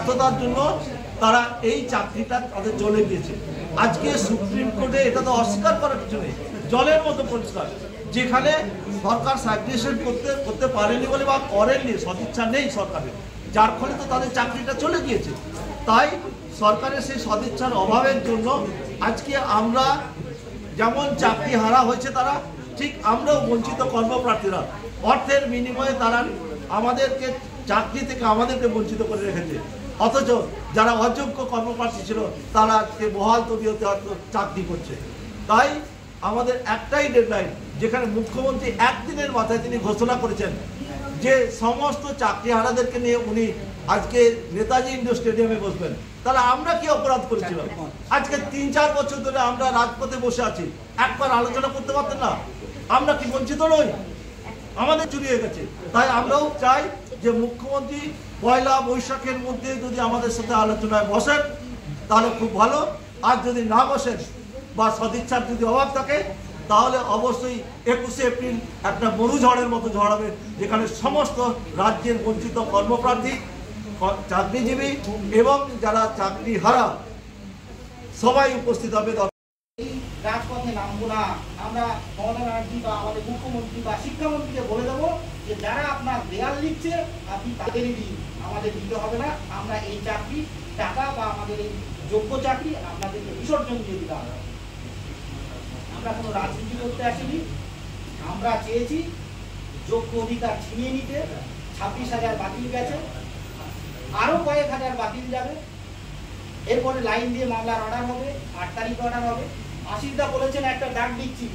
ব্যর্থতার জন্য তারা এই চাকরিটা তাদের চলে গিয়েছে। আজকে সুপ্রিম কোর্টে এটা তো অস্বীকার করার কিছু নেই, জলের মতো পরিষ্কার। যেখানে সরকার সাবমিশন করতে পারেনি বলে বা করেননি, সদিচ্ছা নেই সরকারের, যার ফলে তো তাদের চাকরিটা চলে গিয়েছে। তাই সরকারের সেই সদিচ্ছার অভাবের জন্য আজকে আমরা যেমন চাকরি হারা হয়েছে তারা, ঠিক আমরাও বঞ্চিত কর্মপ্রার্থীরা অর্থের বিনিময়ে তারা আমাদেরকে চাকরি থেকে আমাদেরকে বঞ্চিত করে রেখেছে। অথচ যারা অযোগ্য কর্মপ্রার্থী ছিল তারা আজকে বহাল তবিয়তে চাকরি করছে। তাই আমাদের একটাই ডেডলাইন, যেখানে মুখ্যমন্ত্রী একদিনের মাথায় তিনি ঘোষণা করেছেন যে সমস্ত চাকরিহারাদেরকে নিয়ে উনি আজকে নেতাজি ইন্ডোর স্টেডিয়ামে বসবেন। তাহলে আমরা কি অপরাধ করেছিলাম? আজকে ৩-৪ বছর ধরে আমরা রাজপথে বসে আছি, একবার আলোচনা করতে পারতেন না? আমরা কি বঞ্চিত নই? আমাদের চুরি হয়ে গেছে। তাই আমরাও চাই যে মুখ্যমন্ত্রী পয়লা বৈশাখের মধ্যে যদি আমাদের সাথে আলোচনায় বসেন তাহলে খুব ভালো, আর যদি না বসেন বা সদিচ্ছার যদি অভাব থাকে তাহলে অবশ্যই ২১শে এপ্রিল একটা মরুঝড়ের মতো ঝড় হবে, যেখানে সমস্ত রাজ্যের বঞ্চিত কর্মপ্রার্থী, চাকরিজীবী এবং যারা চাকরি হারা সবাই উপস্থিত হবে। রাজপথে নামবো না, আমরা মমতা ব্যানার্জি বা আমাদের মুখ্যমন্ত্রী বা শিক্ষামন্ত্রীকে বলে দেবো যে যারা আপনার দেয়াল লিখছে আপনি তাদেরই দিন, আমাদের দিতে হবে না। আমরা এই চাকরি টাকা বা আমাদের এই যোগ্য চাকরি আপনাদেরকে বিসর্জন দিয়ে দিতে হবে। আমরা কোনো রাজনীতি করতে আসিনি, আমরা চেয়েছি যোগ্য অধিকার ছিনিয়ে নিতে। ২৬,০০০ বাতিল গেছে, আরো কয়েক হাজার বাতিল যাবে। এরপরে লাইন দিয়ে মামলার অর্ডার হবে, ৮ তারিখ অর্ডার হবে। আশিসদা বলেছেন একটা ডাক দিচ্ছি,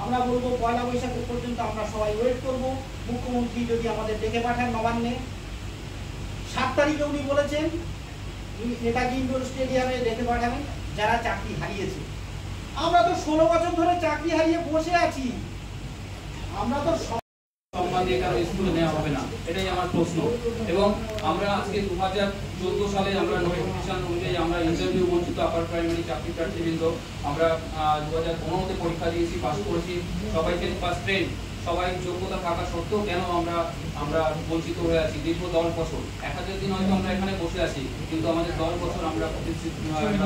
আমরা বলবো পয়লা বৈশাখ পর্যন্ত আমরা সবাই ওয়েট করব। মুখ্যমন্ত্রী যদি আমাদের ডেকে পাঠান নবান্নে। ৭ তারিখে উনি বলেছেন নেতাজি ইন্ডোর স্টেডিয়ামে ডেকে পাঠাবেন যারা চাকরি হারিয়েছে। আমরা তো ১৬ বছর ধরে চাকরি হারিয়ে বসে আছি, আমরা তো সম্মান দিয়ে কারো স্কুলে নেওয়া হবে না, এটাই আমার প্রশ্ন। এবং আমরা আজকে 2014 সালে আমরা নোটিফিকেশন অনুযায়ী আমরা ইন্টারভিউ বঞ্চিত আপার প্রাইমারি চাকরি প্রার্থীবৃন্দ আমরা 2015-তে পরীক্ষা দিয়েছি, পাস করেছি, সবাইকে ফার্স্ট ট্রেন, সবাই যোগ্যতা থাকা সত্ত্বেও কেন আমরা বঞ্চিত হয়ে আছি দীর্ঘ 10 বছর। 1000 দিন হয়তো আমরা এখানে বসে আছি, কিন্তু আমাদের 10 বছর আমরা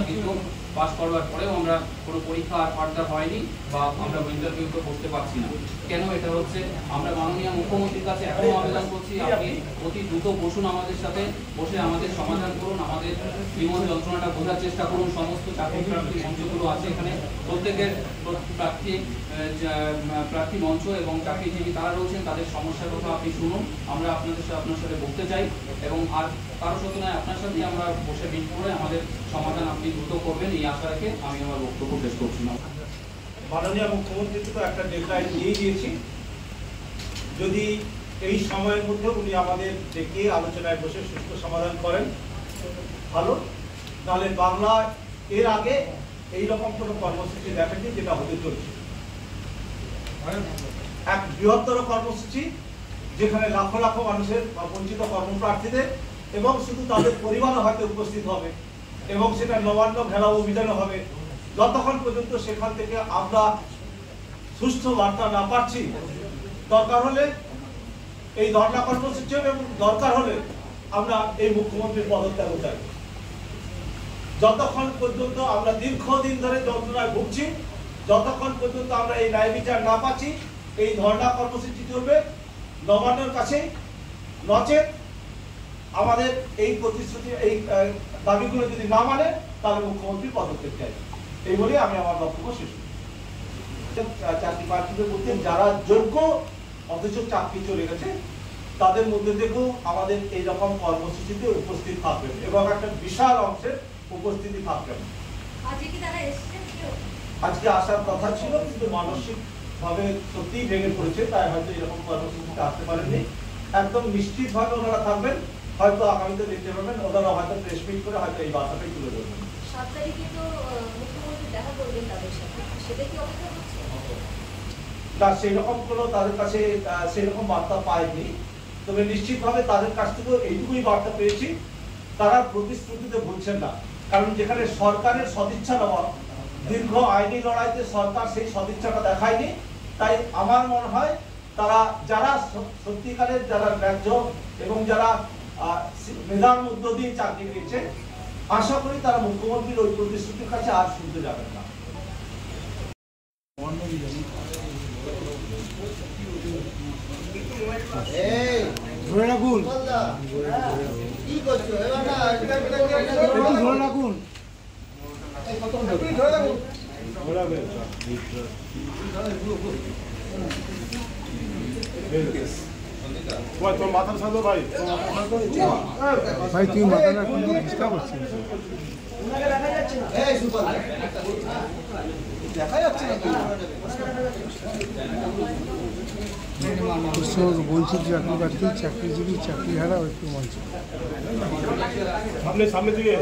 কিন্তু পাস করবার পরেও আমরা কোনো পরীক্ষা আর ফার্দার হয়নি বা আমরা ইন্টারভিউতে বসতে পারছি না। কেন এটা হচ্ছে? আমরা মাননীয় মুখ্যমন্ত্রীর কাছে এখনো আবেদন করছি, আপনি অতি দ্রুত বসুন, আমাদের সাথে বসে আমাদের সমাধান করুন, আমাদের জীবন যন্ত্রণাটা বোঝার চেষ্টা করুন। সমস্ত চাকরি প্রার্থী মঞ্চগুলো আছে এখানে, প্রত্যেকের প্রার্থী মঞ্চ এবং চাকরিজীবী তারা রয়েছেন, তাদের সমস্যার কথা আপনি শুনুন। আমরা আপনার সাথে বলতে চাই এবং আর কারো সাথে নয়, আপনার সাথে আমরা বসে মিট করে আমাদের সমাধান আপনি দ্রুত করবেন, এই আশা রেখে আমি আমার বক্তব্য শেষ করছি না। মাননীয় মুখ্যমন্ত্রীকে তো একটা ডেডলাইন দিয়ে দিয়েছি, যদি এই সময়ের মধ্যে উনি আমাদের ডেকে আলোচনায় বসে সুষ্ঠু সমাধান করেন ভালো, নাহলে বাংলা এর আগে এইরকম কোনো কর্মসূচি দেখেনি যেটা হতে চলছে। এক বৃহত্তর কর্মসূচি যেখানে লাখো লাখো মানুষের বঞ্চিত কর্মপ্রার্থীদের এবং শুধু তাদের পরিবারও হয়তো উপস্থিত হবে এবং সেটা নবান্ন ঘেরাও অভিযানে হবে। যতক্ষণ পর্যন্ত সেখান থেকে আমরা সুষ্ঠু বার্তা না পাচ্ছি, দরকার হলে এই ধর্ণা কর্মসূচি এবং দরকার হলে আমরা এই মুখ্যমন্ত্রীর পদত্যাগ চাই। যতক্ষণ পর্যন্ত আমরা দীর্ঘদিন ধরে যন্ত্রণায় ভুগছি, যতক্ষণ পর্যন্ত আমরা এই ন্যায় বিচার না পাচ্ছি, এই ধর্ণা কর্মসূচি চলবে নবান্নের কাছে। নচেত আমাদের এই প্রতিশ্রুতি, এই দাবিগুলো যদি না মানে তাহলে মুখ্যমন্ত্রী পদক্ষেপ চাই। এই বলে আমি আমার বক্তব্য শেষ করি। চাকরি প্রার্থীদের বলতে যারা যোগ্য অথচ চাকরি চলে গেছে তাদের মধ্যে থেকেও আমাদের এইরকম কর্মসূচিতে উপস্থিত থাকবেন এবং একটা বিশাল অংশের উপস্থিতি থাকবেন। আজকে আসার কথা ছিল কিন্তু মানসিক ভাবে সত্যিই ভেঙে পড়েছে, তাই হয়তো এরকম কর্মসূচিতে আসতে পারেননি। একদম নিশ্চিত ভাবে ওনারা থাকবেন, হয়তো আগামীতে দেখতে পাবেন ওনারা হয়তো প্রেস মিট করে হয়তো এই বার্তাটাই তুলে ধরবেন। 7 তারিখে তো মুখ্যমন্ত্রী দেখা করবেন তাদের সাথে, সেটা কি অপেক্ষা করছে? না, সেরকম কোনো তাদের কাছে সেরকম বার্তা পাইনি, তবে নিশ্চিতভাবে তাদের কাছ থেকেও এইটুকুই বার্তা পেয়েছি, তারা প্রতিশ্রুতিতে ভুলছেন না। কারণ যেখানে সরকারের সদিচ্ছার অভাব, দীর্ঘ আইনি লড়াইতে সরকার সেই সদিচ্ছাটা দেখায়নি, তাই আমার মনে হয় তারা যারা সত্যিকারের যারা ন্যায্য এবং যারা মেধার মধ্য দিয়ে চাকরি পেয়েছে। আশা করি তারা মুখ্যমন্ত্রীর ওই প্রতিশ্রুতির কাছে আর শুনতে যাবেন না। ধরে রাখুন, কি করছো এবার না একটু ধরে রাখুন। তোর মাথার সাথে ভাই ভাই তুই মাথা রাখুন, ডিস্টার্ব হচ্ছে। এই সুপার দেখা যাচ্ছে না বঞ্চিত চাকরি প্রার্থী, চাকরিজীবী, চাকরিহারা ঐক্য মঞ্চ। সামনে দিকে